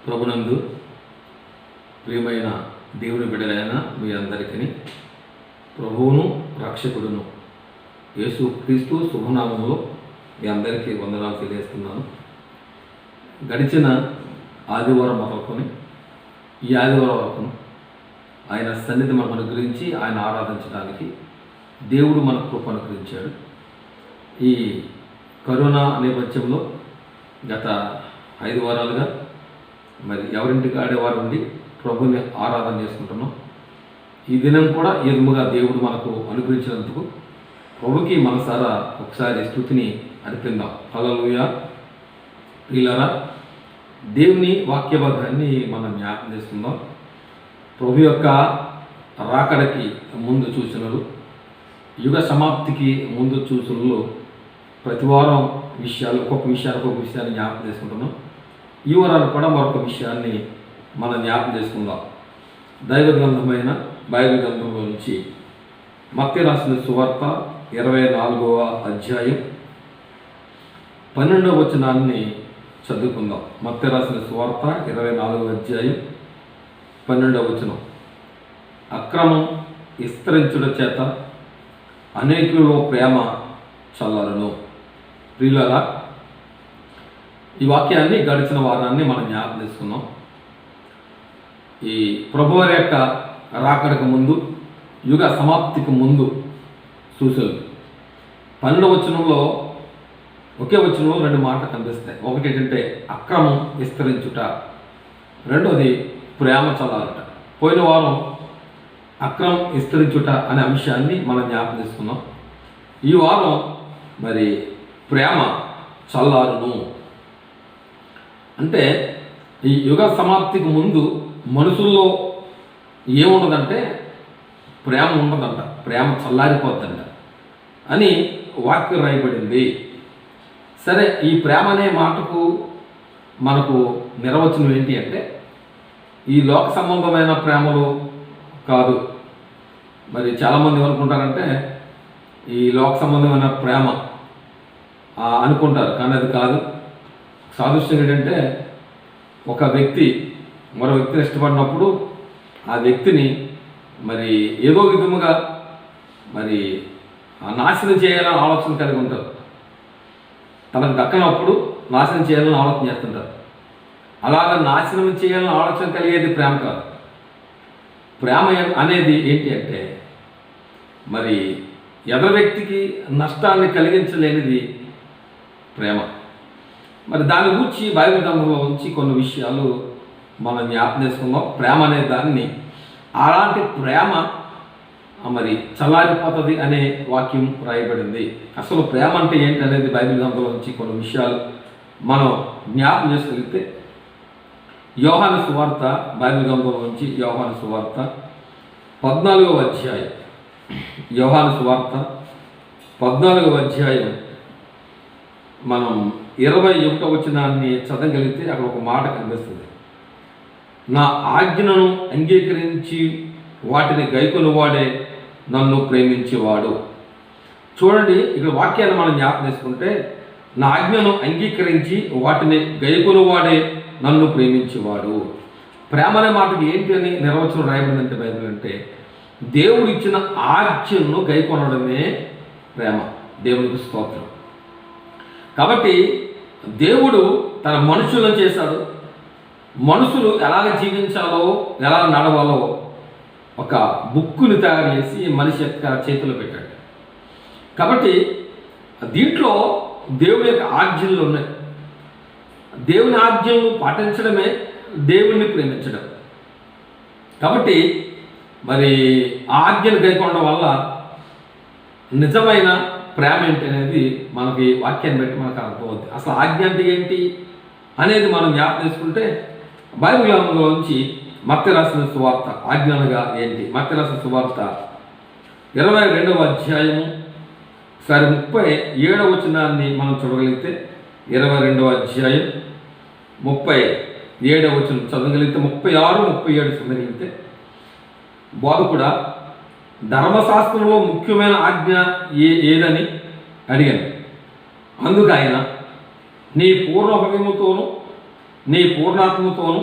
ప్రభునందు ప్రియమైన దేవుని బిడ్డలైన మీ అందరికీ ప్రభువును రక్షకుడును యేసు క్రీస్తు శుభనామంలో మీ అందరికీ వందనాలు తెలియజేస్తున్నాను. గడిచిన ఆదివారం మొదలుకొని ఈ ఆదివారం వరకు ఆయన సన్నిధి మనకు అనుగ్రహించి ఆయన ఆరాధించడానికి దేవుడు మన కృప అనుగ్రహించాడు. ఈ కరోనా నేపథ్యంలో గత 5 వారాలుగా మరి ఎవరింటికి ఆడేవారు ఉండి ప్రభుని ఆరాధన చేసుకుంటున్నాం. ఈ దినం కూడా ఈ విధముగా దేవుడు మనకు అనుగ్రహించినందుకు ప్రభుకి మనసారా ఒకసారి స్తుతిని అర్పిద్దాం. హల్లెలూయా. ప్రియులారా, దేవుని వాక్య భాగాన్ని మనం జ్ఞాపకం చేసుకుందాం. ప్రభు యొక్క రాకడకి ముందు సూచనలు, యుగ సమాప్తికి ముందు సూచనలు, ప్రతి వారం ఒక్కొక్క విషయాన్ని జ్ఞాపకం చేసుకుంటున్నాం. ఈ వారాలు కూడా మరొక విషయాన్ని మనం జ్ఞాపకం చేసుకుందాం. దైవ గ్రంథమైన బైబిల్ గ్రంథంలో నుంచి మత్తయి రాసిన సువార్త 24వ అధ్యాయం 12వ వచనాన్ని చదువుకుందాం. మత్తయి రాసిన సువార్త 24వ అధ్యాయం 12వ వచనం. అక్రమం విస్తరించుట చేత అనేకులలో ప్రేమ చల్లారును. ప్రియులారా, ఈ వాక్యాన్ని గడిచిన వారాన్ని మనం జ్ఞాపకం చేసుకున్నాం. ఈ ప్రభువారి యొక్క రాకడకు ముందు, యుగ సమాప్తికి ముందు సూచనలు. 12వ వచనంలో ఒకే వచనంలో 2 మాటలు కనిపిస్తాయి. ఒకటి ఏంటంటే అక్రమం విస్తరించుట, రెండోది ప్రేమ చల్లారుట. పోయిన వారం అక్రమం విస్తరించుట అనే అంశాన్ని మనం జ్ఞాపకం చేసుకున్నాం. ఈ వారం మరి ప్రేమ చల్లారును. అంటే ఈ యుగ సమాప్తికి ముందు మనుషుల్లో ఏముండదంటే ప్రేమ ఉండదంట, ప్రేమ చల్లారిపోద్దంట అని వాక్యం రాయబడింది. సరే, ఈ ప్రేమ అనే మాటకు మనకు నిర్వచనం ఏంటి అంటే ఈ లోక సంబంధమైన ప్రేమలు కాదు. మరి చాలామంది ఏమనుకుంటారంటే ఈ లోక సంబంధమైన ప్రేమ అనుకుంటారు, కానీ అది కాదు. సాదృశ్యం ఏంటంటే ఒక వ్యక్తి మరో వ్యక్తిని ఇష్టపడినప్పుడు ఆ వ్యక్తిని మరి ఏదో విధముగా మరి నాశనం చేయాలని ఆలోచన కలిగి ఉంటారు. తనకు దక్కనప్పుడు నాశనం చేయాలని ఆలోచన చేస్తుంటారు. అలాగ నాశనం చేయాలని ఆలోచన కలిగేది ప్రేమ కాదు. ప్రేమ అనేది ఏంటి అంటే మరి ఎదరు వ్యక్తికి నష్టాన్ని కలిగించలేనిది ప్రేమ. మరి దాని గురించి బైబిల్ గ్రంథంలో ఉంచి కొన్ని విషయాలు మనం జ్ఞాపకం చేసుకుందాం. ప్రేమ అనే దాన్ని, అలాంటి ప్రేమ మరి చల్లారిపోతుంది అనే వాక్యం రాయబడింది. అసలు ప్రేమ అంటే ఏంటి అనేది బైబిల్ గ్రంథంలో నుంచి కొన్ని విషయాలు మనం జ్ఞాపకం చేసుకోగలిగితే, యోహాను సువార్త, బైబిల్ గ్రంథంలో నుంచి యోహాను సువార్త 14వ అధ్యాయం, యోహాను సువార్త 14వ అధ్యాయం మనం 21వ వచనాన్ని చదవగలిగితే అక్కడ ఒక మాట కనిపిస్తుంది. నా ఆజ్ఞను అంగీకరించి వాటిని గైకొనువాడే నన్ను ప్రేమించేవాడు. చూడండి, ఇక్కడ వాక్యాన్ని మనం జ్ఞాపకం చేసుకుంటే, నా ఆజ్ఞను అంగీకరించి వాటిని గైకొనువాడే నన్ను ప్రేమించేవాడు. ప్రేమ అనే మాటకి ఏంటి అని నిర్వచనం రాయబడిందంటే బైబిల్ అంటే దేవుడు ఇచ్చిన ఆజ్ఞను గైకొనడమే ప్రేమ. దేవునికి స్తోత్రం. కాబట్టి దేవుడు తన మనుషులను చేశాడు. మనుషులు ఎలాగ జీవించాలో, ఎలా నడవాలో ఒక బుక్కుని తయారు చేసి మనిషి యొక్క చేతిలో పెట్టాడు. కాబట్టి దీంట్లో దేవుని యొక్క ఆజ్ఞలు ఉన్నాయి. దేవుని ఆజ్ఞలు పాటించడమే దేవుణ్ణి ప్రేమించడం. కాబట్టి మరి ఆజ్ఞలు గైకొనడం వల్ల నిజమైన ప్రేమ ఏంటి అనేది మనకి వాక్యాన్ని బట్టి మనకు అర్థమవుతుంది. అసలు ఆజ్ఞ అంటే ఏంటి అనేది మనం జ్ఞాపకం చేసుకుంటే బైబిల్ గ్రంథంలో నుంచి మత్తయి రాసిన సువార్త, ఆజ్ఞలుగా ఏంటి, మత్తయి రాసిన సువార్త 22వ అధ్యాయము 37వ వచనాన్ని మనం చూడగలిగితే, 22వ అధ్యాయం 37వ వచనం చదవగలిగితే, 36, 37 చదవగలిగితే, బోధకుడా ధర్మశాస్త్రంలో ముఖ్యమైన ఆజ్ఞ ఏదని అడిగాను. అందుకు ఆయన, నీ పూర్ణ హృదయముతోనూ నీ పూర్ణాత్మతోను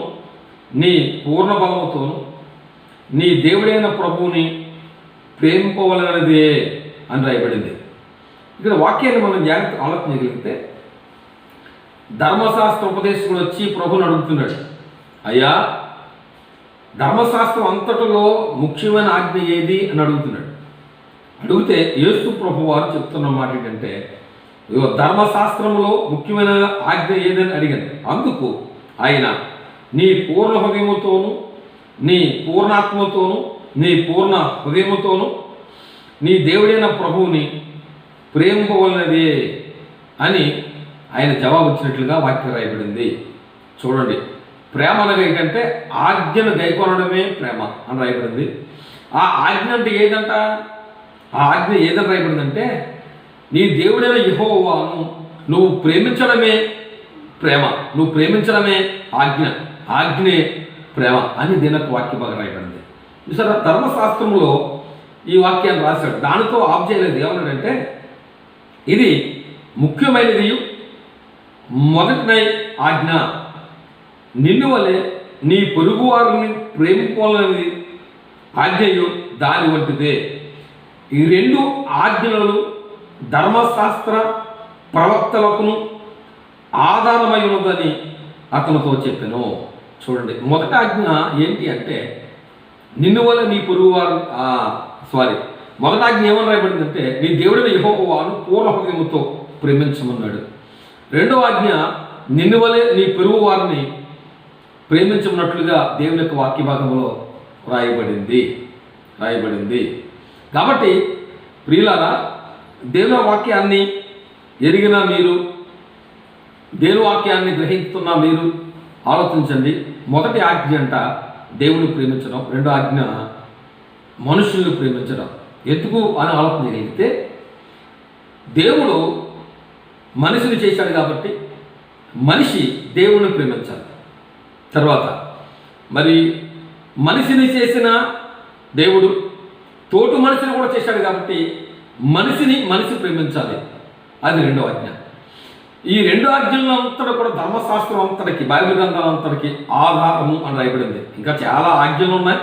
నీ పూర్ణ బలముతోను నీ దేవుడైన ప్రభువుని ప్రేమింపవలనదే అని రాయబడింది. ఇక్కడ వాక్యాన్ని మనం జాగ్రత్త ఆలోచన చేయగలిగితే ధర్మశాస్త్ర ఉపదేశకుడు వచ్చి ప్రభుని అడుగుతున్నాడు, అయ్యా ధర్మశాస్త్రం అంతటిలో ముఖ్యమైన ఆజ్ఞ ఏది అని అడుగుతున్నాడు. అడిగితే యేసు ప్రభు వారు చెప్తున్న మాట ఏంటంటే, ధర్మశాస్త్రంలో ముఖ్యమైన ఆజ్ఞ ఏదని అడిగాను. అందుకు ఆయన నీ పూర్ణ హృదయముతోను నీ పూర్ణాత్మతోను నీ పూర్ణ హృదయముతోను నీ దేవుడైన ప్రభువుని ప్రేమింపవలనదే అని ఆయన జవాబు ఇచ్చినట్లుగా వాక్యం రాయబడింది. చూడండి, ప్రేమ అనగా ఏంటంటే ఆజ్ఞను గైకొనడమే ప్రేమ అని రాయబడింది. ఆ ఆజ్ఞ అంటే ఏదంట? ఆ ఆజ్ఞ ఏదని రాయబడిందంటే నీ దేవుడైన యెహోవాను నువ్వు ప్రేమించడమే ప్రేమ, నువ్వు ప్రేమించడమే ఆజ్ఞ, ఆజ్ఞే ప్రేమ అని దీనికి వాక్యం బాగా రాయబడింది. చూసారా, ధర్మశాస్త్రంలో ఈ వాక్యాన్ని రాశాడు. దానితో ఆఫ్ చేయలేదు. ఏమన్నాడంటే ఇది ముఖ్యమైనది, మొదటి ఆజ్ఞ, నిన్ను వలె నీ పొరుగు వారిని ప్రేమించాలనేది ఆజ్ఞయు దాని వంటిదే. ఈ రెండు ఆజ్ఞలు ధర్మశాస్త్ర ప్రవక్తలకును ఆధారమై ఉన్నదని అతనితో చెప్పాను. చూడండి, మొదటి ఆజ్ఞ ఏంటి అంటే నిన్ను వల్ల నీ పొరుగు వారు మొదటి ఆజ్ఞ ఏమని రాయబడిందంటే నీ దేవుడిని యెహోవాను పూర్ణ హృదయముతో ప్రేమించమన్నాడు. రెండవ ఆజ్ఞ నిన్ను వలె నీ పొరుగు వారిని ప్రేమించమన్నట్లుగా దేవుని యొక్క వాక్య భాగంలో రాయబడింది. కాబట్టి ప్రియులారా, దేవుని వాక్యాన్ని ఎరిగిన మీరు, దేవుని వాక్యాన్ని గ్రహిస్తున్న మీరు ఆలోచించండి. మొదటి ఆజ్ఞ అంట దేవుని ప్రేమించడం, రెండో ఆజ్ఞ మనుషుల్ని ప్రేమించడం. ఎందుకు అని ఆలోచన చేయగలిగితే దేవుడు మనిషిని చేశాడు కాబట్టి మనిషి దేవుణ్ణి ప్రేమించాలి. తర్వాత మరి మనిషిని చేసిన దేవుడు తోటి మనిషిని కూడా చేశాడు కాబట్టి మనిషి ప్రేమించాలి. అది రెండో ఆజ్ఞ. ఈ రెండు ఆజ్ఞల్లో అంతటా కూడా ధర్మశాస్త్రం అంతటికి, బైబిల్ గ్రంథాల అంతటికి ఆధారము అని రాయబడింది. ఇంకా చాలా ఆజ్ఞలు ఉన్నాయి.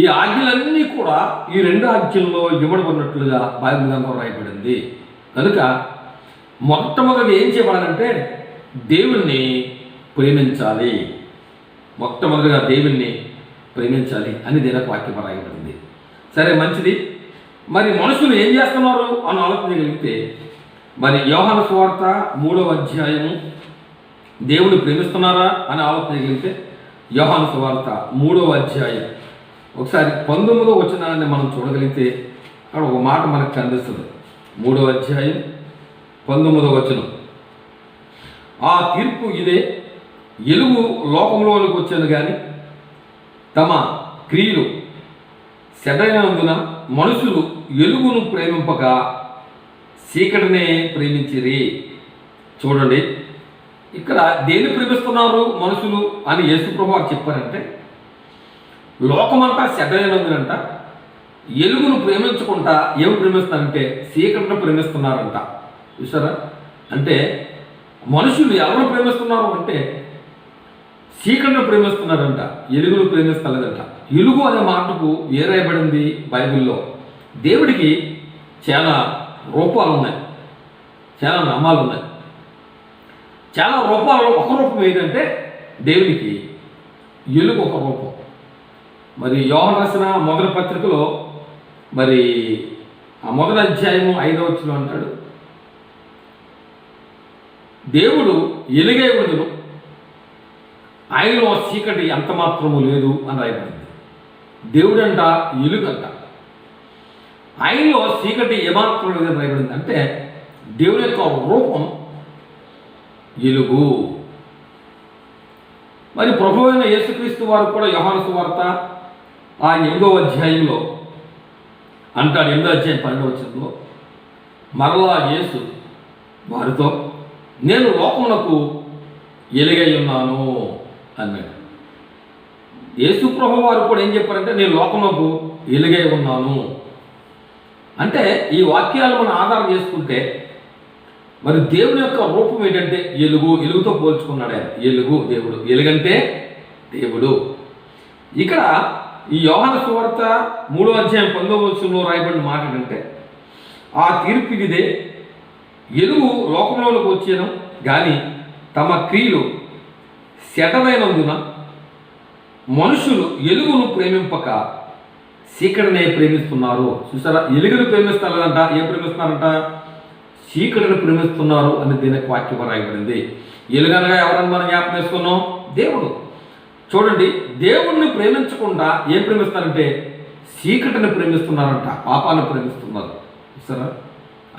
ఈ ఆజ్ఞలన్నీ కూడా ఈ రెండు ఆజ్ఞల్లో ఇవ్వబడినట్లుగా బైబిల్ గ్రంథం రాయబడింది. కనుక మొట్టమొదటి ఏం చేయబడాలంటే దేవుణ్ణి ప్రేమించాలి. మొట్టమొదటిగా దేవుణ్ణి ప్రేమించాలి అని దీనికి వాక్యం రాయబడింది. సరే, మంచిది. మరి మనుషులు ఏం చేస్తున్నారు అని ఆలోచించగలిగితే మరి యోహాను సువార్త 3వ అధ్యాయము దేవుని ప్రేమిస్తున్నారా అని ఆలోచించగలిగితే యోహాను సువార్త 3వ అధ్యాయం ఒకసారి 19వ వచనాన్ని మనం చూడగలిగితే అక్కడ ఒక మాట మనకు కనిపిస్తుంది. 3వ అధ్యాయం 19వ వచనం, ఆ తీర్పు ఇదే, ఎలుగు లోకంలోనికి వచ్చాను కానీ తమ క్రియలు చెడ్డైనందున మనుషులు ఎలుగును ప్రేమింపక చీకటినే ప్రేమించిరి. చూడండి, ఇక్కడ దేన్ని ప్రేమిస్తున్నారు మనుషులు అని యేసు ప్రభువు చెప్పారంటే లోకమంతా చెడ్డైనందునంట ఎలుగును ప్రేమించకుండా ఏమి ప్రేమిస్తారంటే చీకటిని ప్రేమిస్తున్నారంట. చూసారా, అంటే మనుషులు ఎవరు ప్రేమిస్తున్నారు అంటే చీకటిని ప్రేమిస్తున్నారంట, ఎలుగును ప్రేమిస్తలేదంట. ఎలుగు అనే మాటకు ఏ రాయబడింది బైబిల్లో? దేవుడికి చాలా రూపాలు ఉన్నాయి, చాలా నామాలు ఉన్నాయి. చాలా రూపాలలో ఒక రూపం ఏంటంటే దేవునికి ఎలుగు ఒక రూపం. మరి యోహాను రాసిన మొదటి పత్రికలో మరి ఆ మొదటి అధ్యాయము 5వ వచనం అంటాడు, దేవుడు ఎలుగై ఉండును, ఆయనలో చీకటి ఎంత మాత్రము లేదు అని రాయబడింది. దేవుడంట ఎలుగంట, ఆయనలో చీకటి ఏమాత్రం లేదని రాయబడింది. అంటే దేవుని యొక్క రూపం ఎలుగు. మరి ప్రభువైన యేసుక్రీస్తు వారు కూడా యోహాను సువార్త ఆ 8వ అధ్యాయంలో అంటాడు, 8వ అధ్యాయం 12వ వచనంలో, మరలా యేసు వారితో నేను లోకమునకు ఎలుగై ఉన్నాను అన్నాడు. యేసు ప్రభువు వారు కూడా ఏం చెప్పారంటే నేను లోకమునకు ఎలుగై ఉన్నాను. అంటే ఈ వాక్యాలు మనం ఆధారం చేసుకుంటే మరి దేవుని యొక్క రూపం ఏంటంటే ఎలుగు, ఎలుగుతో పోల్చుకున్నాడు ఆయన. ఎలుగు దేవుడు, ఎలుగంటే దేవుడు. ఇక్కడ ఈ యోహాను సువార్త 3వ అధ్యాయం 19వ వచనంలో రాయబడిన మాట ఏంటంటే, ఆ తీర్పు ఇదే, ఎలుగు లోకంలోకి వచ్చాను కానీ తమ క్రియలు శటమైనందున మనుషులు ఎలుగును ప్రేమింపక చీకటినే ప్రేమిస్తున్నారు. చూసారా, ఎలుగును ప్రేమిస్తారంట, ఏం ప్రేమిస్తున్నారంట? చీకటిని ప్రేమిస్తున్నారు అని దీనికి వాక్యం రాయబడింది. ఎలుగనగా ఎవరని మనం జ్ఞాపకం చేసుకున్నాం? దేవుడు. చూడండి, దేవుణ్ణి ప్రేమించకుండా ఏం ప్రేమిస్తారంటే చీకటిని ప్రేమిస్తున్నారంట, పాపాన్ని ప్రేమిస్తున్నారు. చూసారా,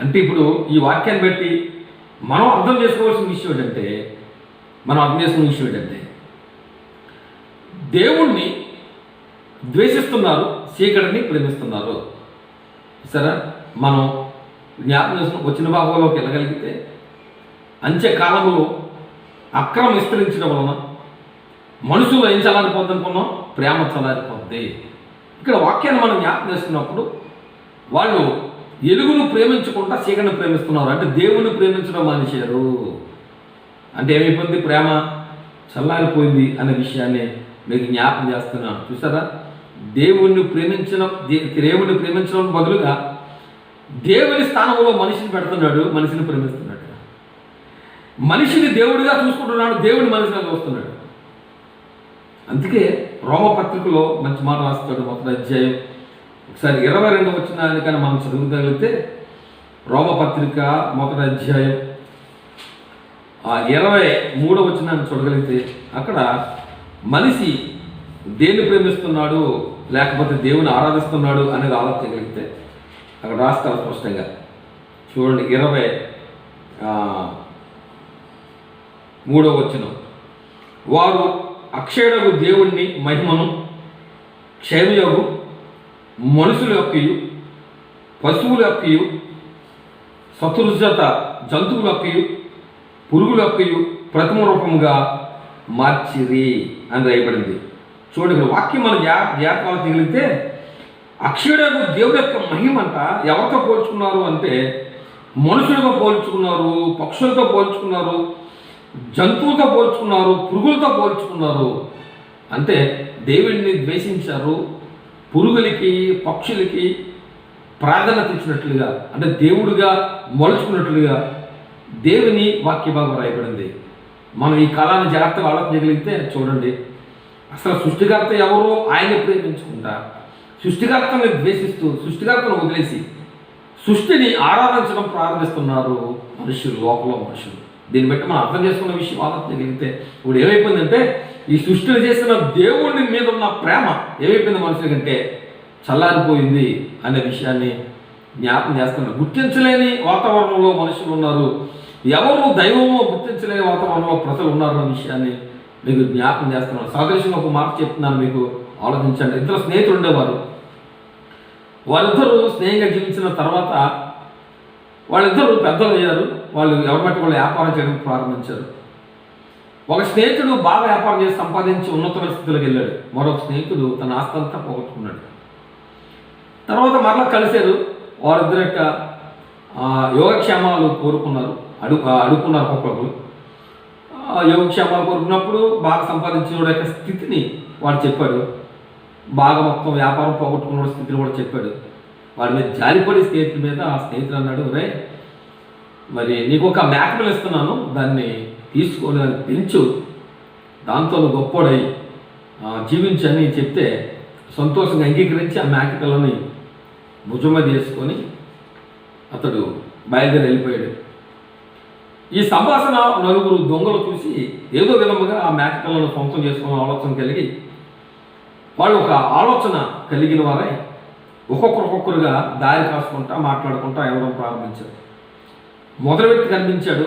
అంటే ఇప్పుడు ఈ వాక్యాన్ని బట్టి మనం అర్థం చేసుకోవాల్సిన విషయం ఏంటంటే దేవుణ్ణి ద్వేషిస్తున్నారు, చీకటిని ప్రేమిస్తున్నారు. సరే, మనం జ్ఞాపకం వచ్చిన భాగంలోకి వెళ్ళగలిగితే అంత్యకాలంలో అక్రమం విస్తరించడం వలన మనుషులు ఏం చల్లారిపోద్ది అనుకున్నాం? ప్రేమ చల్లారిపోద్ది. ఇక్కడ వాక్యాన్ని మనం జ్ఞాపకం చేసుకున్నప్పుడు వాళ్ళు ఎలుగును ప్రేమించకుండా చీకటిని ప్రేమిస్తున్నారు, అంటే దేవుని ప్రేమించడం మానేశారు. అంటే ఏమైపోయింది? ప్రేమ చల్లారిపోయింది అనే విషయాన్ని మీకు జ్ఞాపకం చేస్తున్నాను. చూసారా, దేవుణ్ణి ప్రేమించడం బదులుగా దేవుని స్థానంలో మనిషిని పెడుతున్నాడు, మనిషిని ప్రేమిస్తున్నాడు. మనిషిని దేవుడిగా చూసుకుంటున్నాడు, దేవుని మనిషిగా చూస్తున్నాడు. అందుకే రోమపత్రికలో మంచి మాట రాస్తాడు. 1వ అధ్యాయం ఒకసారి 22వ వచనానికైనా మనం చదువుగలిగితే, రోమపత్రిక 1వ అధ్యాయం 23వ వచనాన్ని చూడగలిగితే అక్కడ మనిషి దేన్ని ప్రేమిస్తున్నాడు లేకపోతే దేవుని ఆరాధిస్తున్నాడు అనేది ఆలోచించగలిగితే అక్కడ రాస్తారు స్పష్టంగా. చూడండి, 23వ వచనం, వారు అక్షయుడగు దేవుణ్ణి మహిమను క్షయమయగు మనుషుల యొక్కయు పశువుల యొక్కయు సతుర్జత జంతువుల యొక్కయు పురుగుల యొక్కయు ప్రథమ రూపంగా మార్చిరి అని రాయబడింది. చూడండి, ఇక్కడ వాక్యం మనం జాగ్రత్తగా తగిలితే అక్షయుడగు దేవుడి యొక్క మహిమ అంట ఎవరితో పోల్చుకున్నారు అంటే మనుషులతో పోల్చుకున్నారు, పక్షులతో పోల్చుకున్నారు, జంతువులతో పోల్చుకున్నారు, పురుగులతో పోల్చుకున్నారు. అంటే దేవుడిని ద్వేషించారు, పురుగులకి పక్షులకి ప్రాధాన్యత ఇచ్చినట్లుగా, అంటే దేవుడిగా మలుచుకున్నట్లుగా దేవుని వాక్య భాగం రాయబడింది. మనం ఈ కాలాన్ని జాగ్రత్తగా ఆలోచించగలిగితే చూడండి, అసలు సృష్టికర్త ఎవరో ఆయన ప్రేమించుకుంటా సృష్టికర్తని ద్వేషిస్తూ సృష్టికర్తను వదిలేసి సృష్టిని ఆరాధించడం ప్రారంభిస్తున్నారు మనుషులు, లోపల మనుషులు. దీన్ని బట్టి మనం అర్థం చేసుకున్న విషయం ఆలోచించగలిగితే ఇప్పుడు ఏమైపోయిందంటే ఈ సృష్టిని చేసిన దేవుడి మీద ఉన్న ప్రేమ ఏమైపోయింది మనుషులకంటే చల్లారిపోయింది అనే విషయాన్ని జ్ఞాపకం చేస్తున్నారు. గుర్తించలేని వాతావరణంలో మనుషులు ఉన్నారు, ఎవరు దైవమో గుర్తించలేని వాతావరణంలో ప్రజలు ఉన్నారు అనే విషయాన్ని మీకు జ్ఞాపకం చేస్తున్నాను. సాదృశ్యంగా ఒక మాట చెప్తున్నాను, మీకు ఆలోచించండి. ఇద్దరు స్నేహితులు ఉండేవారు. వాళ్ళిద్దరూ స్నేహంగా జీవించిన తర్వాత వాళ్ళిద్దరూ పెద్దలు అయ్యారు. వాళ్ళు ఎవరి బట్టి వాళ్ళు వ్యాపారం చేయడం ప్రారంభించారు. ఒక స్నేహితుడు బాగా వ్యాపారం చేసి సంపాదించి ఉన్నతమైన స్థితిలోకి వెళ్ళాడు. మరొక స్నేహితుడు తన ఆస్తి అంతా పోగొట్టుకున్నాడు. తర్వాత మరలా కలిశారు. వారిద్దరి యొక్క యోగక్షేమాలు కోరుకున్నారు, అడుక్కున్నారు ఒక్కొక్కరు. యోగక్షేమాలు కోరుకున్నప్పుడు బాగా సంపాదించిన యొక్క స్థితిని వాడు చెప్పాడు. బాగా మొత్తం వ్యాపారం పోగొట్టుకున్న స్థితిని కూడా చెప్పాడు. వాడి మీద జారిపడి స్నేహితుల మీద ఆ స్నేహితుడు అన్నాడు, రే మరి నీకు ఒక మేకపిల్ల ఇస్తున్నాను, దాన్ని తీసుకొని దాన్ని పెంచు, దాంతో గొప్పోడై జీవించని చెప్తే సంతోషంగా అంగీకరించి ఆ మేకపిల్లని భుజం మీద వేసుకొని అతడు బయలుదేరి వెళ్ళిపోయాడు. ఈ సంభాషణ నలుగురు దొంగలు చూసి ఏదో విధముగా ఆ మేకపిల్లను సొంతం చేసుకున్న ఆలోచన కలిగి వాళ్ళు ఒక ఆలోచన కలిగిన వారై ఒక్కొక్కరుగా దారి కాసుకుంటా మాట్లాడుకుంటా వెళ్ళడం ప్రారంభించారు. మొదటి వ్యక్తి కనిపించాడు.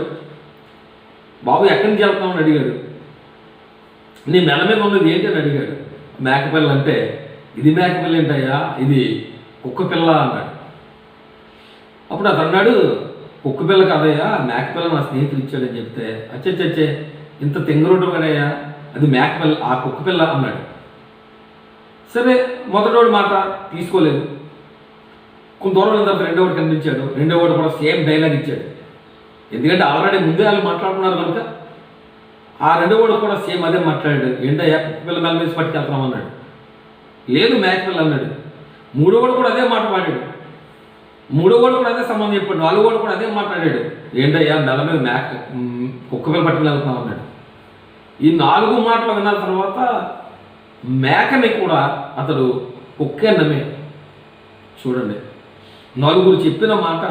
బాబు ఎక్కడి నుంచి వెళ్తామని అడిగాడు. నీ మెడ మీద ఉన్నది ఏంటి అని అడిగాడు. మేకపిల్ల అంటే, ఇది మేకపిల్ల ఏంటయ్యా, ఇది కుక్క పిల్ల అన్నాడు. అప్పుడు అతను అన్నాడు, కుక్క పిల్ల కాదయ్యా, మేకపిల్ల నా స్నేహితుడు ఇచ్చాడని చెప్తే, అచ్చే ఇంత తెంగరోడ్డు పడయ్యా, అది మేకపిల్ల, ఆ కుక్క పిల్ల అన్నాడు. సరే, మొదటివాడు మాట తీసుకోలేదు. కొంత దూరం తర్వాత రెండోవాడు కనిపించాడు. రెండోవాడు కూడా సేమ్ డైలాగ్ ఇచ్చాడు. ఎందుకంటే ఆల్రెడీ ముందే వాళ్ళు మాట్లాడుకున్నారు కనుక ఆ రెండోవాడు కూడా సేమ్ అదే మాట్లాడాడు. ఏంటయ్యా కుక్క పిల్ల మెల్ల మీద పట్టుకెళ్తున్నాం అన్నాడు. లేదు మేక పిల్ల అన్నాడు. మూడోవాడు కూడా అదే మాట మాట్లాడాడు. మూడోవాడు కూడా అదే సంబంధం చెప్పాడు. నాలుగోవాడు కూడా అదే మాట్లాడాడు. ఏంటయ్యా మెల్ల మీద కుక్క పిల్ల పట్టుకుని వెళ్తున్నాం అన్నాడు. ఈ 4 మాటలు విన్న తర్వాత మేకని కూడా అతడు కుక్కే నమ్మే. చూడండి, నలుగురు చెప్పిన మాట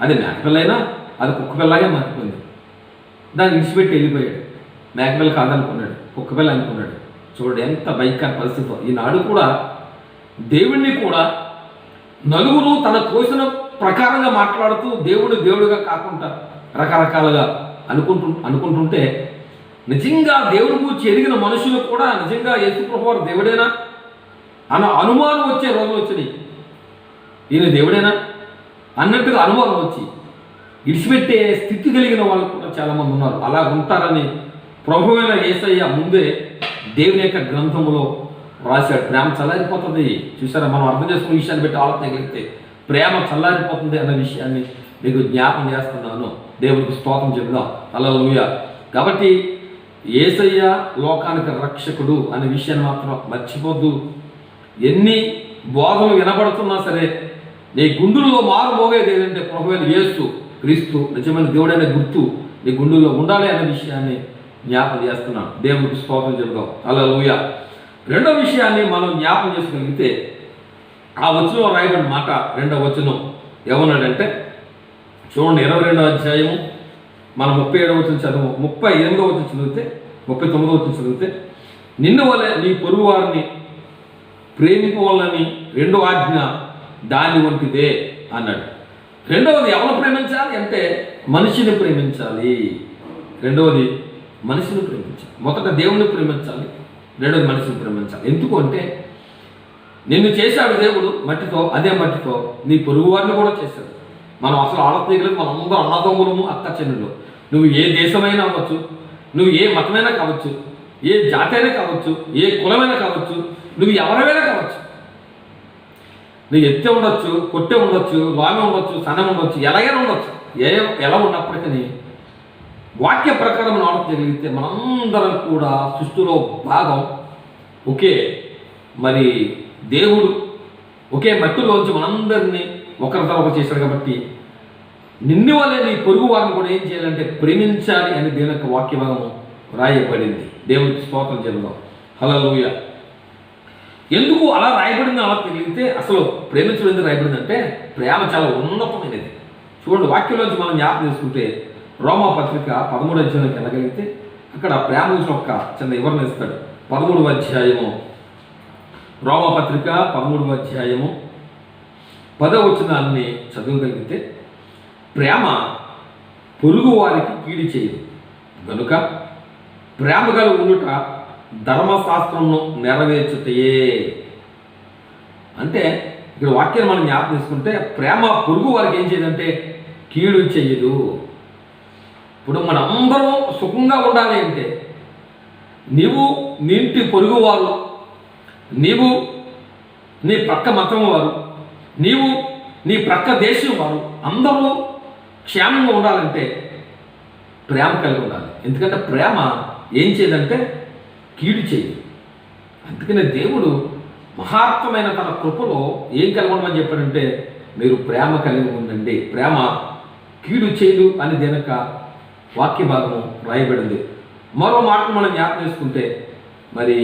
అది మేకపిల్లైనా అది కుక్కపిల్లగా మారిపోయింది. దాన్ని విడిచిపెట్టి వెళ్ళిపోయాడు. మేకపిల్ల కాదనుకున్నాడు, కుక్కపిల్ల అనుకున్నాడు. చూడండి ఎంత భయంకర పరిస్థితి. ఈనాడు కూడా దేవుణ్ణి కూడా నలుగురు తన తోసిన ప్రకారంగా మాట్లాడుతూ దేవుడుగా కాకుండా రకరకాలుగా అనుకుంటుంటే నిజంగా దేవుడి గురించి ఎదిగిన మనుషులు కూడా నిజంగా యేసుప్రభువు వారు దేవుడేనా అన్న అనుమానం వచ్చే రోజులు వచ్చినాయి. ఈయన దేవుడేనా అన్నట్టుగా అనుమానం వచ్చి విడిచిపెట్టే స్థితి కలిగిన వాళ్ళు కూడా చాలామంది ఉన్నారు. అలా ఉంటారని ప్రభువైన యేసయ్య ముందే దేవుని యొక్క గ్రంథములో రాశాడు. ప్రేమ చల్లారిపోతుంది. చూసారా, మనం అర్థం చేసుకున్న విషయాన్ని బట్టి ఆలోచించగలిగితే ప్రేమ చల్లారిపోతుంది అన్న విషయాన్ని మీకు జ్ఞాపం చేస్తున్నాను. దేవుడికి స్తోత్రం చెబుదాం. హల్లెలూయా. కాబట్టి యేసయ్య లోకానికి రక్షకుడు అనే విషయాన్ని మాత్రం మర్చిపోద్దు. ఎన్ని బోధలు వినబడుతున్నా సరే నీ గుండెల్లో మారుమోగేది ఏంటంటే ప్రభువైన యేసు క్రీస్తు నిజమైన దేవుడైన గుర్తు నీ గుండెల్లో ఉండాలి అనే విషయాన్ని జ్ఞాపం చేస్తున్నాను. దేవుడికి స్తోత్రం చెబుదాం. హల్లెలూయా. రెండో విషయాన్ని మనం జ్ఞాపం చేసుకోగలిగితే ఆ వచనంలో రాయబడిన మాట, రెండవ వచనం ఏమన్నాడంటే చూడండి, 22వ అధ్యాయము మనం 37వ వచనం చదువు, 38వ వచనం చదివితే, 39వ వచనం చదివితే, నిన్ను వలె నీ పొరుగు వారిని ప్రేమింపవాలని రెండో ఆజ్ఞ దాని వంటిదే అన్నాడు. రెండవది ఎవరు ప్రేమించాలి అంటే మనిషిని ప్రేమించాలి. రెండవది మనిషిని ప్రేమించాలి. మొదట దేవుని ప్రేమించాలి, రెండవది మనిషిని ప్రేమించాలి. ఎందుకు అంటే నిన్ను చేశాడు దేవుడు మట్టితో, అదే మట్టితో నీ పొరుగు వారిని కూడా చేశాడు. మనం అసలు ఆడతీయగలిగి మనందరూ అన్నదమ్ములము అక్క చెల్లెళ్ళు. నువ్వు ఏ దేశమైనా అవ్వచ్చు, నువ్వు ఏ మతమైనా కావచ్చు, ఏ జాతి అయినా కావచ్చు, ఏ కులమైనా కావచ్చు, నువ్వు ఎవరైనా కావచ్చు. నువ్వు ఎత్తే ఉండొచ్చు, కొట్టే ఉండొచ్చు, లామే ఉండొచ్చు, సన్నం ఉండొచ్చు, ఎలాగైనా ఉండొచ్చు. ఎలా ఉన్నప్పటికీ వాక్య ప్రకారం ఆలోచించగలిగితే మనందరం కూడా సృష్టిలో భాగం. ఒకే మరి దేవుడు ఒకే మట్టిలోంచి మనందరినీ ఒకరి తర్వాత చేశాడు. కాబట్టి నిన్ను వల్లే నీ పొరుగు వారిని కూడా ఏం చేయాలంటే ప్రేమించాలి అని దేవుని యొక్క వాక్య భాగము రాయబడింది. దేవునికి స్తోత్రం చెబుదాం. హల్లెలూయా. ఎందుకు అలా రాయబడింది అలా తెలిగితే అసలు ప్రేమించడం ఎందుకు రాయబడిందంటే ప్రేమ చాలా ఉన్నతమైనది. చూడండి, వాక్యంలోంచి మనం జ్ఞాపకం చేసుకుంటే రోమా పత్రిక 13వ అధ్యాయానికి వెళ్ళగలిగితే అక్కడ ప్రేమ గురించి ఒక చిన్న వివరణ ఇస్తాడు. 13వ అధ్యాయము, రోమా పత్రిక 13వ అధ్యాయము 10వ వచనాన్ని చదవగలిగితే, ప్రేమ పొరుగు వారికి కీడు చేయదు గనుక ప్రేమ గల ఉండుట ధర్మశాస్త్రంను నెరవేర్చుటయే. అంటే ఇక్కడ వాక్యాన్ని మనం జ్ఞాపకం చేసుకుంటే ప్రేమ పొరుగు వారికి ఏం చేయదంటే కీడు చెయ్యదు. ఇప్పుడు మనందరం సుఖంగా ఉండాలి అంటే నీవు నీ ఇంటి పొరుగువారు, నీవు నీ ప్రక్క మతం వారు, నీవు నీ ప్రక్క దేశం వారు అందరూ క్షేమంగా ఉండాలంటే ప్రేమ కలిగి ఉండాలి. ఎందుకంటే ప్రేమ ఏం చేయదంటే కీడు చేయదు. అందుకనే దేవుడు మహాత్మైన తన కృపలో ఏం కలిగి ఉండమని చెప్పాడంటే మీరు ప్రేమ కలిగి ఉండండి, ప్రేమ కీడు చేయదు అని దేనక వాక్య భాగము రాయబడింది. మరో మాట మనం జ్ఞాపకం చేసుకుంటే మరి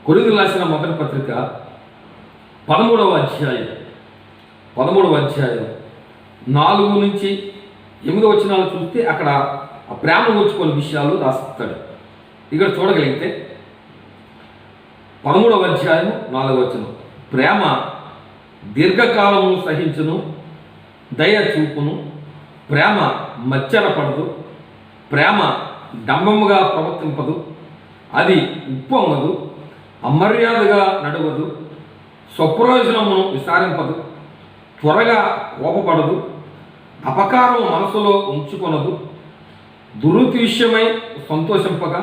కొరింథీయులకు రాసిన మొదటి పత్రిక 13వ అధ్యాయం 4 నుంచి 8 వచనాలు చూస్తే అక్కడ ఆ ప్రేమ గురించి కొన్ని విషయాలు రాస్తాడు. ఇక్కడ చూడగలిగితే 13వ అధ్యాయం 4వ వచనం, ప్రేమ దీర్ఘకాలము సహించును, దయ చూపును, ప్రేమ మచ్చరపడదు, ప్రేమ డంబముగా ప్రవర్తింపదు, అది ఉప్పొంగదు, అమర్యాదగా నడవదు, స్వప్రయోజనమును విసారింపదు, త్వరగా కోపపడదు, అపకారం మనసులో ఉంచుకొనదు, దుర్నీతి విషయమై సంతోషింపగా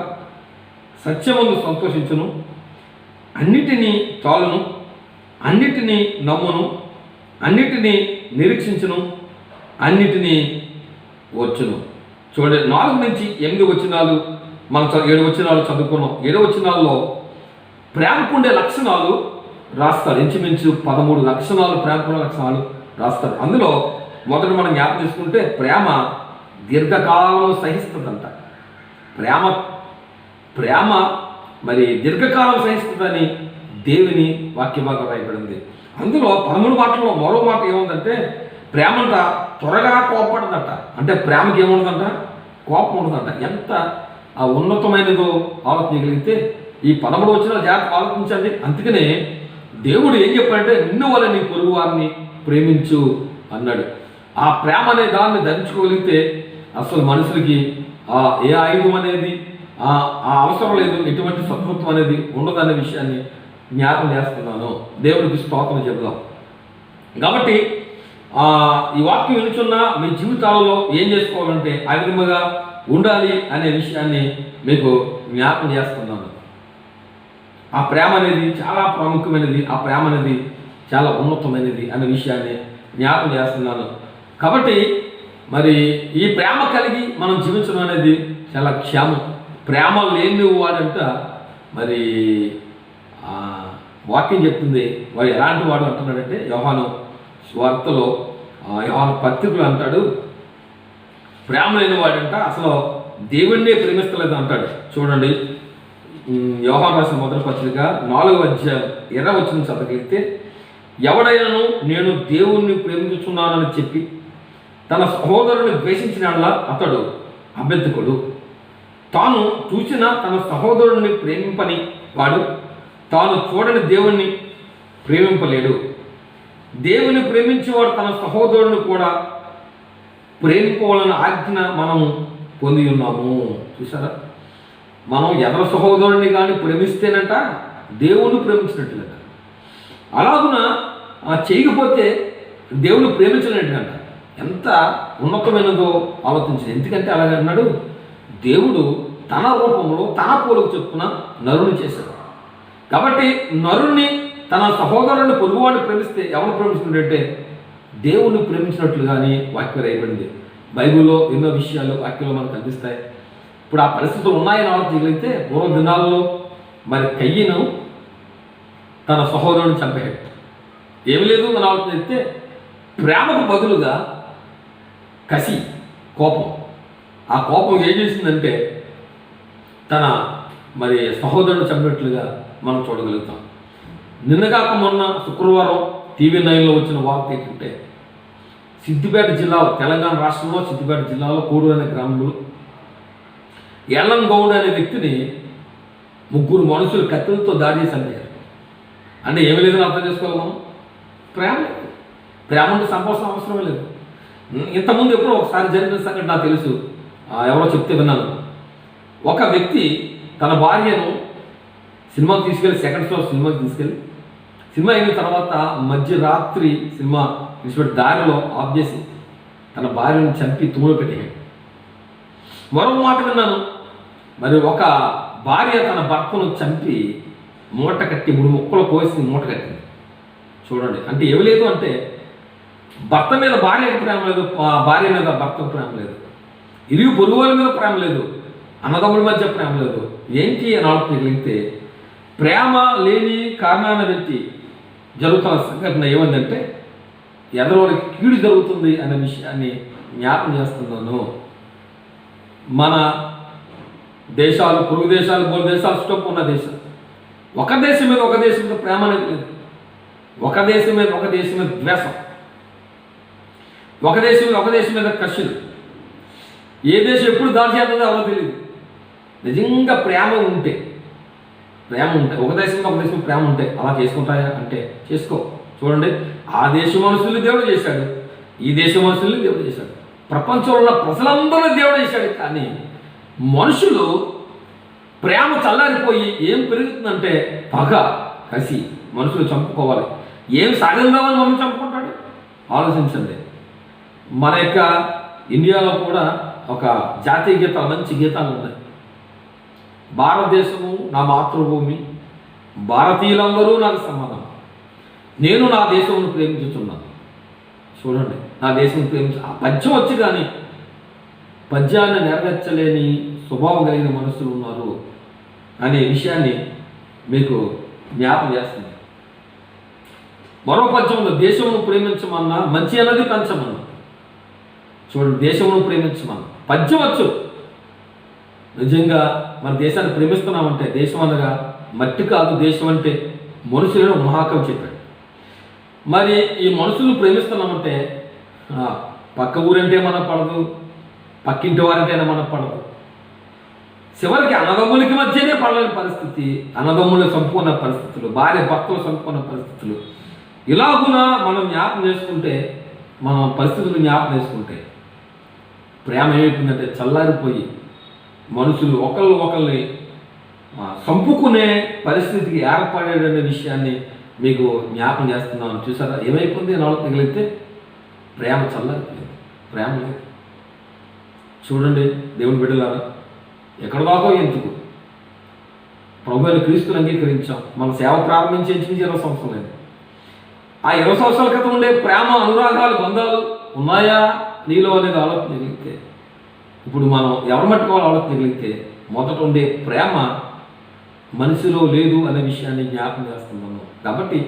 సత్యమందు సంతోషించును, అన్నిటినీ తాళును, అన్నిటినీ నమ్మును, అన్నిటినీ నిరీక్షించును, అన్నిటినీ వచ్చును. చూడండి 4 నుంచి 8 వచనాలు మనం 7 వచనాలు చదువుకున్నాం. 7 వచనాల్లో ప్రేమకుండే లక్షణాలు రాస్తారు. ఇంచుమించు 13 లక్షణాలు, ప్రేమకుండే లక్షణాలు రాస్తారు. అందులో మొదట మనం జ్ఞాపకం చేసుకుంటే ప్రేమ దీర్ఘకాలం సహిస్తుందంట. ప్రేమ మరి దీర్ఘకాలం సహిస్తుందని దేవుని వాక్యభాగం రాయబడింది. అందులో 13 మాటల్లో మరో మాట ఏముందంటే ప్రేమంట త్వరగా కోపపడదట. అంటే ప్రేమకి ఏముండదంట? కోపం ఉండదంట. ఎంత ఉన్నతమైనదో ఆలోచించగలిగితే ఈ 13 వచనాలు జాగ్రత్త ఆలోచించండి. అందుకనే దేవుడు ఏం చెప్పాడంటే నిన్ను వల్ల నీ పొరుగు వారిని ప్రేమించు అన్నాడు. ఆ ప్రేమ అనే దాన్ని ధరించుకోగలిగితే అసలు మనుషులకి ఏ ఆయుధం అనేది ఆ అవసరం లేదు, ఎటువంటి శత్రుత్వం అనేది ఉండదనే విషయాన్ని జ్ఞాపకం చేస్తున్నాను. దేవుడికి స్తోత్రం చెబుదాం. కాబట్టి ఈ వాక్యం వినుచున్న మీ జీవితాలలో ఏం చేసుకోవాలంటే ఆ విధముగా ఉండాలి అనే విషయాన్ని మీకు జ్ఞాపకం చేస్తున్నాను. ఆ ప్రేమ అనేది చాలా ప్రాముఖ్యమైనది, ఆ ప్రేమ అనేది చాలా ఉన్నతమైనది అనే విషయాన్ని జ్ఞాపకం చేస్తున్నాను. కాబట్టి మరి ఈ ప్రేమ కలిగి మనం జీవించడం అనేది చాలా క్షేమం. ప్రేమ లేని వాడంట మరి వాక్యం చెప్తుంది వాడు ఎలాంటి వాడు అంటున్నాడంటే యోహాను స్వార్థలో యోహాను పత్రికలు అంటాడు ప్రేమ లేని వాడంట అసలు దేవుణ్ణే ప్రేమిస్తలేదు అంటాడు. చూడండి యోహాను రాసిన మొదటి పత్రిక 4వ అధ్యాయం 20వ వచనం చదవగలిగితే ఎవడైనాను నేను దేవుణ్ణి ప్రేమించుచున్నానని చెప్పి తన సహోదరుని ద్వేషించినట్లా అతడు అబద్ధకుడు. తాను చూసిన తన సహోదరుడిని ప్రేమింపని వాడు తాను చూడని దేవుణ్ణి ప్రేమింపలేడు. దేవుని ప్రేమించేవాడు తన సహోదరుని కూడా ప్రేమింపవాలని ఆజ్ఞ మనము పొంది ఉన్నాము. చూసారా, మనం ఎవరి సహోదరుని కానీ ప్రేమిస్తేనంట దేవుణ్ణి ప్రేమించినట్లుగా, అలాగున చేయకపోతే దేవుని ప్రేమించినట్టుగంట. ఎంత ఉన్నతమైనదో ఆలోచించింది. ఎందుకంటే అలాగన్నాడు దేవుడు తన రూపంలో తన పోలుకు చొప్పున నరుని చేశాడు. కాబట్టి నరుణ్ణి తన సహోదరుని పొరుగువాడిని ప్రేమిస్తే ఎవరు ప్రేమించినట్టే దేవుణ్ణి ప్రేమించినట్లుగానే వాక్యం రాయబడింది. బైబిల్లో ఎన్నో విషయాలు వాక్యంలో మనకు కనిపిస్తాయి. ఇప్పుడు ఆ పరిస్థితులు ఉన్నాయని ఆలోచించగలిగితే పూర్వ దినాల్లో మరి కయ్యను తన సహోదరుని చంపాడు. ఏమి లేదు అని ఆలోచిస్తే ప్రేమకు బదులుగా కసి, కోపం. ఆ కోపం ఏం చేసిందంటే తన మరి సహోదరుని చంపినట్లుగా మనం చూడగలుగుతాం. నిన్నగాక మొన్న శుక్రవారం టీవీ 9లో వచ్చిన వార్త ఏంటంటే సిద్దిపేట జిల్లాలో, తెలంగాణ రాష్ట్రంలో సిద్దిపేట జిల్లాలో కోడూరు అనే గ్రామంలో ఎల్లం గౌడ్ అనే వ్యక్తిని 3 మనుషులు కత్తులతో దాడి చేసి చంపారు. అంటే ఏమి లేదని అర్థం చేసుకోవాలి మనం. ప్రేమ లేదు. ప్రేమ ఉంటే సంపాదన అవసరమే లేదు. ఇంతకుముందు ఎప్పుడో ఒకసారి జరిగిన సంగతి నాకు తెలుసు, ఎవరో చెప్తే విన్నాను. ఒక వ్యక్తి తన భార్యను సినిమాకి తీసుకెళ్ళి, సెకండ్ షో సినిమాకి తీసుకెళ్ళి, సినిమా అయిన తర్వాత మధ్యరాత్రి సినిమా విడిచిపెట్టి దారిలో ఆఫ్ చేసి తన భార్యను చంపి తుమ్ములు పెట్టాడు. మరో మాట విన్నాను, మరి ఒక భార్య తన భర్తను చంపి మూట కట్టి 3 ముక్కలు కోసి మూట కట్టింది. చూడండి, అంటే ఏమి లేదు అంటే భర్త మీద భార్యకు ప్రేమ లేదు, భార్య మీద భర్తకు ప్రేమ లేదు, ఇరుగు పొరుగుల మీద ప్రేమ లేదు, అన్నదమ్ముల మధ్య ప్రేమ లేదు. ఏంటి అని ఆలోచించగలిగితే ప్రేమ లేని కారణాన్ని బట్టి జరుగుతున్న సంఘటన ఏమందంటే ఎదరోడికి కీడు జరుగుతుంది అనే విషయాన్ని జ్ఞాపకం చేస్తున్నాను. మన దేశాలు, పొరుగు దేశాలు, 3 దేశాలు స్టోప్ ఉన్న దేశం, ఒక దేశం మీద ఒక దేశం మీద ప్రేమ అనేది లేదు. ఒక దేశం మీద ఒక దేశం మీద ద్వేషం, ఒక దేశం మీద ఒక దేశం మీద కక్షలు. ఏ దేశం ఎప్పుడు దాడి చేస్తుందో ఎవరో తెలియదు. నిజంగా ప్రేమ ఉంటే ఒక దేశం మీద ఒక దేశం ప్రేమ ఉంటే అలా చేసుకుంటాయా అంటే చేసుకో. చూడండి, ఆ దేశ మనుషుల్ని దేవుడు చేశాడు, ఈ దేశ మనుషుల్ని దేవుడు చేశాడు, ప్రపంచంలో ఉన్న ప్రజలందరూ దేవుడు చేశాడు. కానీ మనుషులు ప్రేమ చల్లారిపోయి ఏం పెరుగుతుందంటే పగ, కసి. మనుషులు చంపుకోవాలి. ఏం సాధిందామని మనం చంపుకుంటాడు. ఆలోచించండి. మన యొక్క ఇండియాలో కూడా ఒక జాతీయ గీతాలు, మంచి గీతాలు ఉన్నాయి. భారతదేశము నా మాతృభూమి, భారతీయులందరూ నాకు సమానం, నేను నా దేశమును ప్రేమించుతున్నాను. చూడండి, నా దేశం ప్రేమించు. ఆ పద్యం వచ్చి కానీ పద్యాన్ని నెరవేర్చలేని స్వభావం కలిగిన మనుషులు ఉన్నారు అనే విషయాన్ని మీకు జ్ఞాపం చేస్తుంది. మరో పద్యంలో దేశమును ప్రేమించమన్నా మంచి అన్నది పెంచమన్నా. చూడండి, దేశమును ప్రేమించమన్నా పద్యం వచ్చు. నిజంగా మన దేశాన్ని ప్రేమిస్తున్నామంటే, దేశం అనగా మట్టి కాదు, దేశం అంటే మనుషులను మహాకవి చెప్పాడు. మరి ఈ మనుషులను ప్రేమిస్తున్నామంటే పక్క ఊరంటే మనకు పడదు, పక్కింటి వారంటేనే మనకు పడదు. చివరికి అన్నదమ్ములకి మధ్యనే పడలేని పరిస్థితి, అన్నదమ్ములు సంపూర్ణ పరిస్థితులు, భార్య భర్తలు సంపూర్ణ పరిస్థితులు. ఇలాగున మనం జ్ఞాపం చేసుకుంటే, మనం పరిస్థితులు జ్ఞాపం చేసుకుంటే ప్రేమ ఏమైపోయిందంటే చల్లారిపోయి మనుషులు ఒకళ్ళని చంపుకునే పరిస్థితికి ఏర్పడేదనే విషయాన్ని మీకు జ్ఞాపం చేస్తున్నాను. చూసారా ఏమైపోయింది? నాలో తగిలితే ప్రేమ చల్లారిపోయింది, ప్రేమ లేదు. చూడండి దేవుని బిడ్డలారా, ఎక్కడ దాకా ఎందుకు ప్రభువుని క్రీస్తుని అంగీకరించాం, మన సేవ ప్రారంభించి 20 సంవత్సరాలు అయింది. ఆ 20 సంవత్సరాల క్రితం ఉండే ప్రేమ, అనురాగాలు, బంధాలు ఉన్నాయా నీలో అనేది ఆలోచన జరిగితే, ఇప్పుడు మనం ఎవరి మట్టుకోవాలో ఆలోచన జరిగితే మొదట ఉండే ప్రేమ మనిషిలో లేదు అనే విషయాన్ని జ్ఞాపకం చేస్తున్నాను. కాబట్టి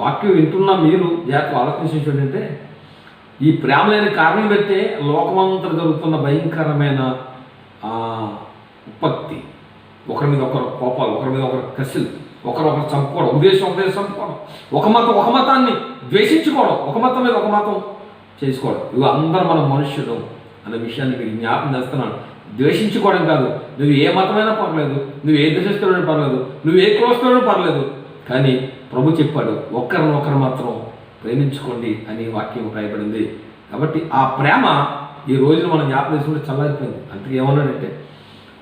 వాక్యం వింటున్న మీరు జాగ్రత్తగా ఆలోచించేటంటే, ఈ ప్రేమ లేని కారణం పెట్టే లోకమంతా జరుగుతున్న భయంకరమైన ఉత్పత్తి, ఒకరి మీద ఒకరు కోపాలు, ఒకరి మీద ఒకరు కసిలు, ఒకరొకరు చంపుకోవడం, ఉద్దేశం చంపుకోవడం, ఒక మతాన్ని ద్వేషించుకోవడం, ఒక మతం మీద ఒక మతం చేసుకోవడం. ఇవి అందరూ మన మనుష్యులు అనే విషయాన్ని మీరు జ్ఞాపకం చేస్తున్నాను. ద్వేషించుకోవడం కాదు, నువ్వు ఏ మతమైనా పర్లేదు, నువ్వు ఏ దేశస్తుడైనా పర్లేదు, నువ్వు ఏ కులస్తుడైనా పర్లేదు, కానీ ప్రభు చెప్పాడు ఒకరినొకరు మాత్రం ప్రేమించుకోండి అని వాక్యం రాయబడింది. కాబట్టి ఆ ప్రేమ ఈ రోజున మనం జ్ఞాపకం చేసుకుంటే చల్లారిపోయింది. అందుకే ఏమన్నాడంటే,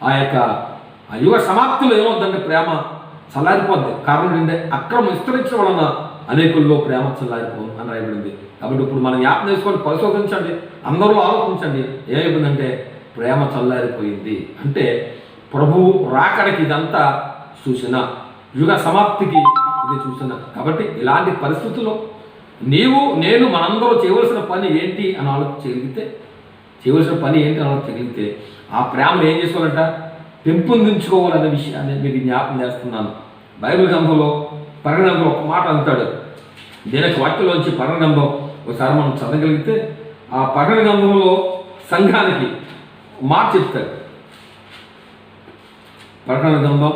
ఆ యుగ సమాప్తిలో ఏమవుతుందంటే ప్రేమ చల్లారిపోద్ది. కారణం ఏంటంటే అక్రమం విస్తరించడం వలన అనేకుల్లో ప్రేమ చల్లారిపోదు అని రాయబడింది. కాబట్టి ఇప్పుడు మనం జ్ఞాపకం చేసుకొని పరిశోధించండి, అందరూ ఆలోచించండి, ఏమైపోయిందంటే ప్రేమ చల్లారిపోయింది. అంటే ప్రభువు రాకడికి ఇదంతా సూచన, యుగ సమాప్తికి ఇది సూచన. కాబట్టి ఇలాంటి పరిస్థితుల్లో నీవు నేను మనందరూ చేయవలసిన పని ఏంటి అని ఆలోచించగలిగితే, ఆ ప్రేమను ఏం చేసుకోవాలంట? పెంపొందించుకోవాలనే విషయాన్ని మీకు జ్ఞాపకం చేస్తున్నాను. బైబిల్ గ్రంథంలో పరిగణంలో ఒక మాట అంటాడు. దీనికి వాక్యంలోంచి పరిగణంలో ఒకసారి మనం చదవగలిగితే, ఆ పరిగణ గ్రంథంలో సంఘానికి మాట చెప్తాడు. పరిగణ గ్రంథం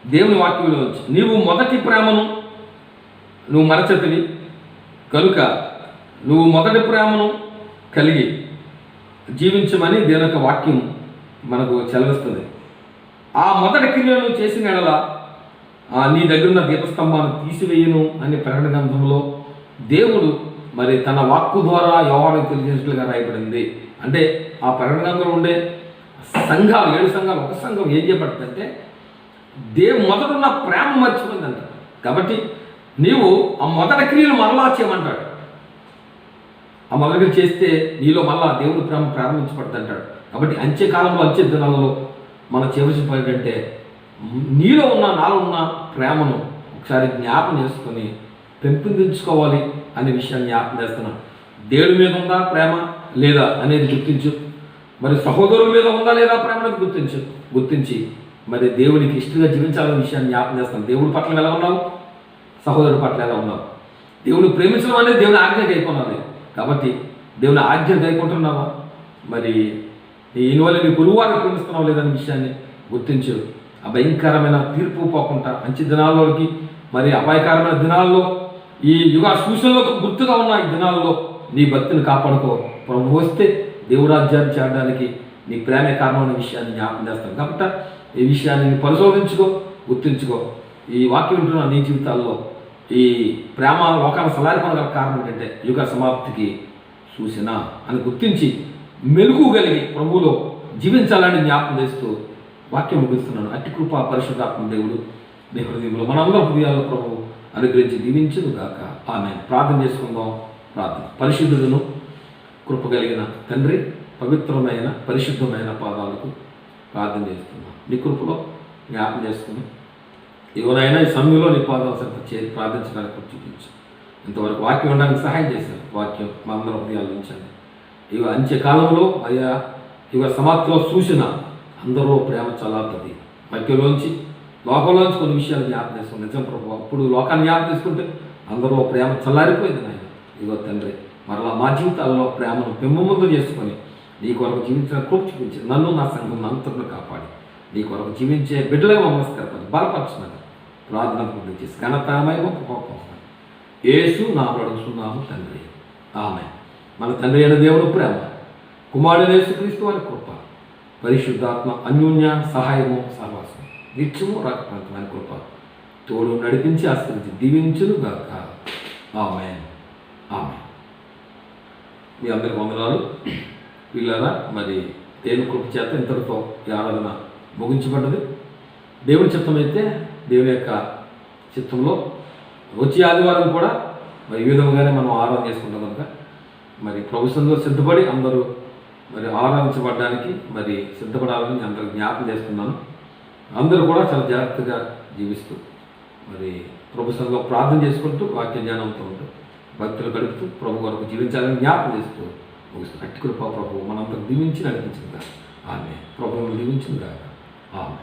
దేవుని వాక్యంలో వచ్చి, నీవు మొదటి ప్రేమను నువ్వు మరచతివి కనుక నువ్వు మొదటి ప్రేమను కలిగి జీవించమని దేవుని యొక్క వాక్యం మనకు చెలవిస్తుంది. ఆ మొదటి క్రియలను చేసిన ఎడల నీ దగ్గర ఉన్న దీపస్తంభాన్ని తీసివేయను అని ప్రకటన గ్రంథంలో దేవుడు మరి తన వాక్కు ద్వారా యోహానుకు తెలియజేసినట్లుగా రాయబడింది. అంటే ఆ ప్రకటన గ్రంథంలో ఉండే సంఘాలు 7 సంఘాలు, ఒక సంఘం ఏం చేయబడుతుందంటే మొదటున్న ప్రేమ మర్చిపోయిందంట. కాబట్టి నీవు ఆ మొదటి క్రియలు మరలా చేయమంటాడు. ఆ మొదటి చేస్తే నీలో మళ్ళా దేవుడి ప్రేమ ప్రారంభించబడుతుంది అంటాడు. కాబట్టి అంత్యకాలంలో, అంత్య దినాలలో మనం చేయవలసిన పని ఏంటంటే నీలో ఉన్న నాలో ఉన్న ప్రేమను ఒకసారి జ్ఞాపం చేసుకొని పెంపొందించుకోవాలి అనే విషయాన్ని జ్ఞాపం చేస్తున్నాను. దేవుడి మీద ఉందా ప్రేమ లేదా అనేది గుర్తించు. మరి సహోదరుల మీద ఉందా లేదా ప్రేమ అనేది గుర్తించి మరి దేవునికి ఇష్టంగా జీవించాలనే విషయాన్ని జ్ఞాపం చేస్తాను. దేవుడి పట్ల ఎలా ఉన్నావు, సహోదరుడి పట్ల ఎలా ఉన్నావు? దేవుని ప్రేమించడం అనేది దేవుని ఆజ్ఞ గైకొనాలి. కాబట్టి దేవుని ఆజ్ఞ గైకుంటున్నావా? మరి ఈయనవల్ల నీ గురువారిని ప్రేమిస్తున్నావు లేదనే విషయాన్ని గుర్తించు. ఆ భయంకరమైన తీర్పు పోకుండా మంచి దినాల్లోకి, మరి అపాయకరమైన దినాల్లో, ఈ యుగ సూచనలకు గుర్తుగా ఉన్న ఈ దినాల్లో నీ భక్తిని కాపాడుకో. ప్రభు వస్తే దేవురాజ్యాన్ని చేరడానికి నీ ప్రేమే కారణం అనే విషయాన్ని జ్ఞాపకం చేస్తాను. కాబట్టి ఈ విషయాన్ని పరిశోధించుకో, గుర్తించుకో. ఈ వాక్యం వింటున్న నీ జీవితాల్లో ఈ ప్రేమ లోకాన్ని సలారిపోవడానికి కారణం ఏంటంటే యుగ సమాప్తికి సూచన అని గుర్తించి మెలుగుగలిగి ప్రభువులో జీవించాలని జ్ఞాపకం చేస్తూ వాక్యం ముగిస్తున్నాను. అట్టి కృప పరిశుద్ధాత్మ దేవుడు నీ హృదయంలో మనందరూ హృదయాల్లో ప్రభువు అనుగ్రహించి దీవించును గాక. ఆమేన్. ప్రార్థన చేసుకుందాం. ప్రార్థన. పరిశుద్ధుడును కృప కలిగిన తండ్రి, పవిత్రమైన పరిశుద్ధమైన పాదాలకు ప్రార్థన చేస్తున్నాం. నీ కృపలో జ్ఞాపం చేసుకున్నాం. ఎవరైనా ఈ సమయంలో నీ పాదాల సంత చేరి ప్రార్థించడానికి చూపించు. ఇంతవరకు వాక్యం ఉండడానికి సహాయం చేశారు. వాక్యం మా అందరి హృదయాలు ఉంచండి. ఇక అంత్యకాలంలో అయ్యా ఇక సమాప్తిలో సూచన అందరిలో ప్రేమ చల్లారుతుంది. మధ్యలోంచి లోకంలోంచి కొన్ని విషయాలు జ్ఞాపకం చేసుకుంటే నిజం ప్రభు అప్పుడు లోకాన్ని జ్ఞాపకం చేసుకుంటే అందరిలో ప్రేమ చల్లారిపోయింది నాయన. ఇదిగో తండ్రి మరలా మా జీవితాల్లో ప్రేమను పెంపుముందు చేసుకొని నీ కొరకు జీవించిన కృప చూపించి నన్ను నా సంఘం అంతటిని కాపాడి నీ కొరకు జీవించే బిడ్డలుగా మమ్మల్ని స్థిరపడి బలపరచున్నది ప్రార్థన పూర్తి చేసి ఘనతామయ యేసు నామములో అడుగుతున్నాము తండ్రి, ఆమేన్. మన తండ్రి అయిన దేవుడు ప్రేమ, కుమారుడైన యేసుక్రీస్తు వారి కృప, పరిశుద్ధాత్మ అన్యోన్య సహాయము సహవాసం నిత్యము రాకపోయిన కృప తోడు నడిపించి ఆశ్రయించి దీవించును గాక. ఆమేన్, ఆమేన్. మీ అందరికి వందనాలు పిల్లరా. మరి దేవుని కృప చేత ఇంతటితో ఈ ఆరాధన ముగించబడ్డది. దేవుని చిత్తమైతే దేవుని యొక్క చిత్తంలో వచ్చే ఆదివారం కూడా మరి ఈ విధంగానే మనం ఆరాధన చేసుకుంటాం కనుక మరి ప్రభుత్వంలో సిద్ధపడి అందరూ మరి ఆరాధించబడడానికి మరి సిద్ధపడాలని అందరికి జ్ఞాపకం చేస్తున్నాను. అందరూ కూడా చాలా జాగ్రత్తగా జీవిస్తూ మరి ప్రభుత్వంలో ప్రార్థన చేసుకుంటూ వాక్య జ్ఞానంతో ఉంటూ భక్తులు గడుపుతూ ప్రభు కొరకు జీవించాలని జ్ఞాపకం చేస్తూ ముగిస్తూ అట్టి కృప ప్రభు మనందరూ దీవించి నడిపించిందా ఆమె ప్రభువును దీవించిందా ఆమె.